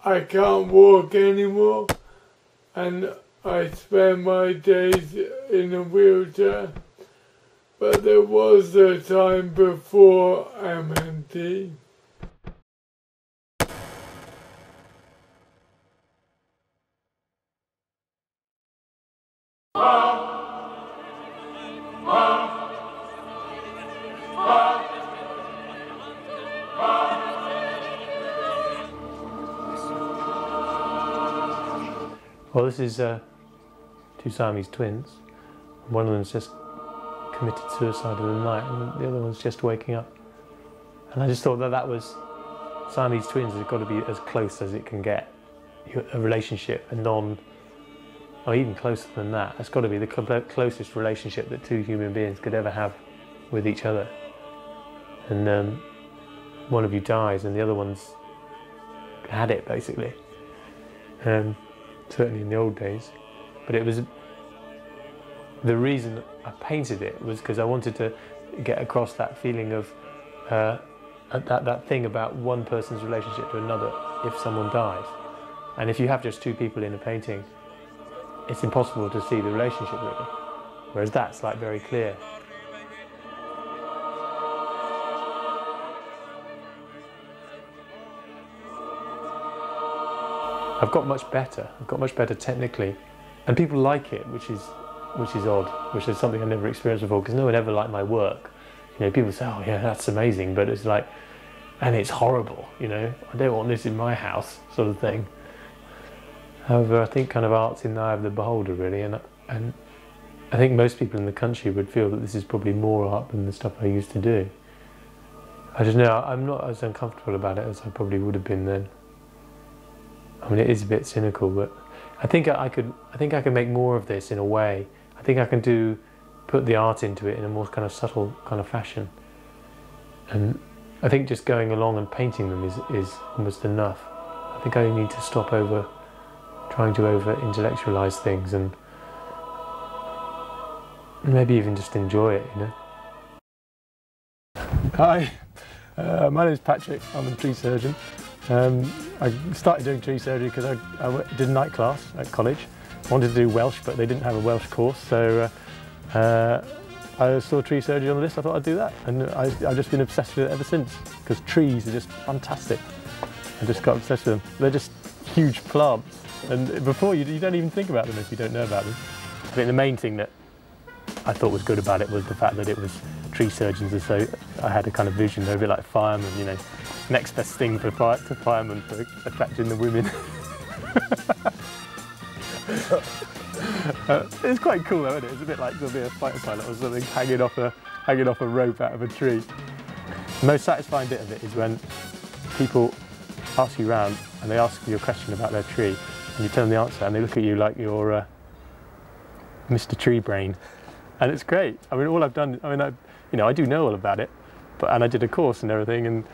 I can't walk anymore, and I spend my days in a wheelchair. But there was a time before MNT. Well, this is two Siamese twins. One of them's just committed suicide in the night, and the other one's just waking up. And I just thought that that was Siamese twins has got to be as close as it can get. A relationship, or even closer than that. It's got to be the closest relationship that two human beings could ever have with each other. And one of you dies, and the other one's had it basically. Certainly in the old days, but it was the reason I painted it was because I wanted to get across that feeling of that thing about one person's relationship to another if someone dies. And if you have just two people in a painting, it's impossible to see the relationship really, whereas that's like very clear. I've got much better technically, and people like it, which is odd, which is something I never experienced before, because no one ever liked my work. You know, people say, oh yeah, that's amazing, but it's like, and it's horrible, you know, I don't want this in my house, sort of thing. However, I think kind of art's in the eye of the beholder really, and I think most people in the country would feel that this is probably more art than the stuff I used to do. I just know I'm not as uncomfortable about it as I probably would have been then. I mean, it is a bit cynical, but I think I could make more of this in a way. I think I can put the art into it in a more kind of subtle kind of fashion. And I think just going along and painting them is almost enough. I think I need to stop trying to over-intellectualize things and maybe even just enjoy it, you know. Hi, my name is Patrick. I'm a tree surgeon. I started doing tree surgery because I did a night class at college. I wanted to do Welsh, but they didn't have a Welsh course, so I saw tree surgery on the list. I thought I'd do that, and I've just been obsessed with it ever since, because trees are just fantastic. I just got obsessed with them. They're just huge plants, and before you don't even think about them if you don't know about them. I think the main thing that I thought was good about it was the fact that it was tree surgeons, and so I had a kind of vision. They're a bit like firemen, you know, next best thing to firemen for attracting the women. It's quite cool though, isn't it? It's a bit like to be a fighter pilot or something, hanging off a rope out of a tree. The most satisfying bit of it is when people ask you around and they ask you a question about their tree, and you tell them the answer, and they look at you like you're Mr. Tree Brain, and it's great. I mean, all I've done, I mean, I do know all about it, and I did a course and everything, and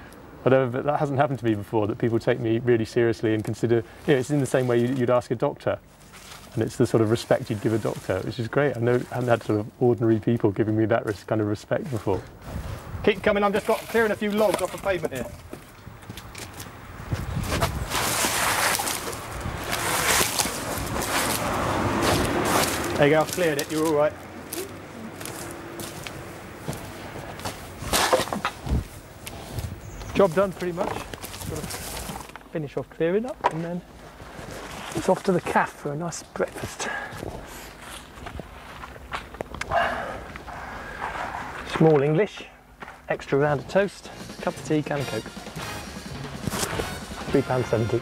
whatever, but that hasn't happened to me before, that people take me really seriously and consider, you know, it's in the same way you'd ask a doctor, and it's the sort of respect you'd give a doctor, which is great. I haven't had sort of ordinary people giving me that kind of respect before. Keep coming, I've just got clearing a few logs off the pavement here. There you go, I've cleared it, you're all right. Job done pretty much. Just got to finish off clearing up, and then it's off to the cafe for a nice breakfast. Small English, extra round of toast, cup of tea, can of Coke. £3.70.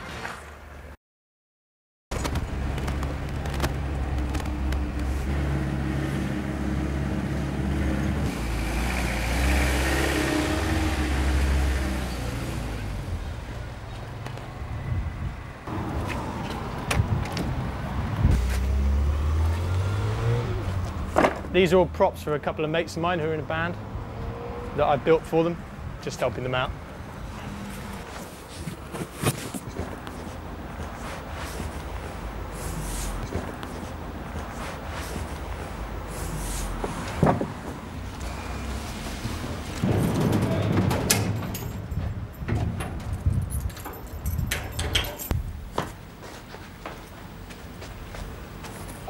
These are all props for a couple of mates of mine who are in a band that I built for them, just helping them out.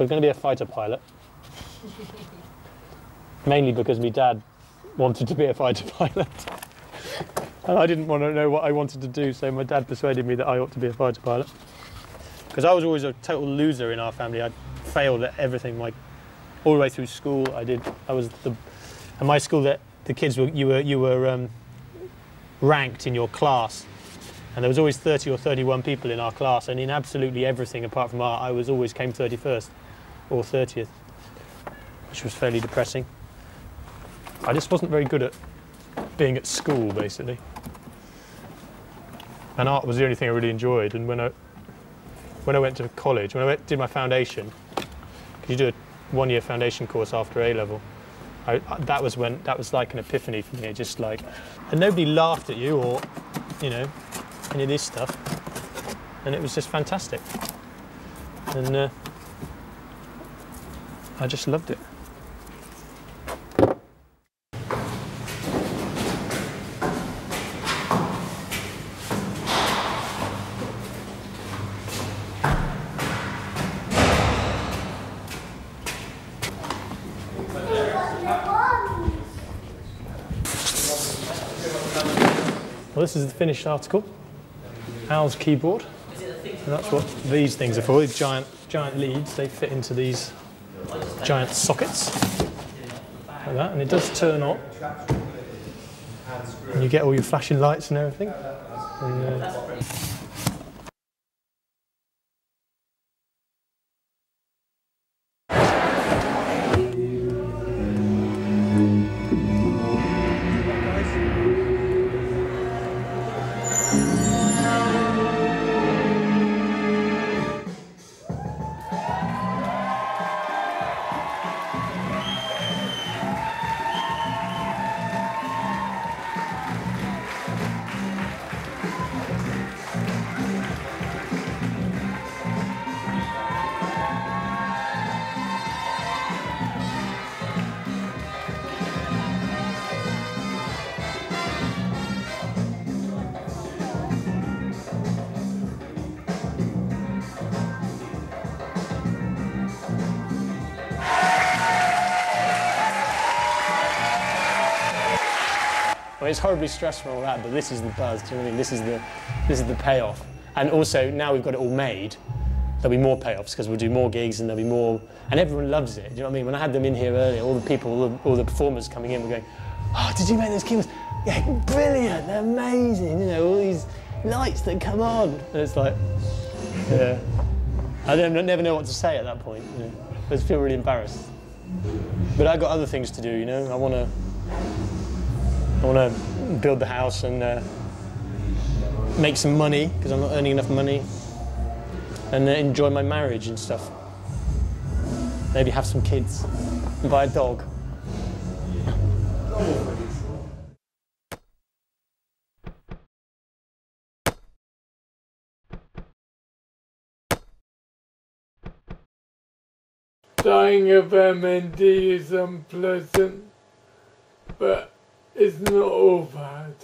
was going to be a fighter pilot. Mainly because my dad wanted to be a fighter pilot. And I didn't want to know what I wanted to do, so my dad persuaded me that I ought to be a fighter pilot. Because I was always a total loser in our family. I failed at everything, like all the way through school. At my school, that the kids were, you were ranked in your class, and there was always 30 or 31 people in our class, and in absolutely everything apart from art, I always came 31st or 30th, which was fairly depressing. I just wasn't very good at being at school, basically. And art was the only thing I really enjoyed. And when I went to college, when I did my foundation, because you do a one-year foundation course after A-level, that was like an epiphany for me. It just like, and nobody laughed at you or, you know, any of this stuff, and it was just fantastic. And I just loved it. Well, this is the finished article, Al's keyboard, and that's what these things are for, these giant leads. They fit into these giant sockets, like that, and it does turn on, and you get all your flashing lights and everything. And, well, it's horribly stressful and all that, but this is the buzz, do you know what I mean? This is the payoff. And also, now we've got it all made, there'll be more payoffs because we'll do more gigs and there'll be more, and everyone loves it, do you know what I mean? When I had them in here earlier, all the people, all the performers coming in were going, oh, did you make those keyboards? Yeah, brilliant, they're amazing, you know, all these lights that come on. And it's like, yeah. I never know what to say at that point, you know. I just feel really embarrassed. But I've got other things to do, you know. I want to build the house and make some money, because I'm not earning enough money, and enjoy my marriage and stuff. Maybe have some kids and buy a dog. Dying of MND is unpleasant, but it's not all bad.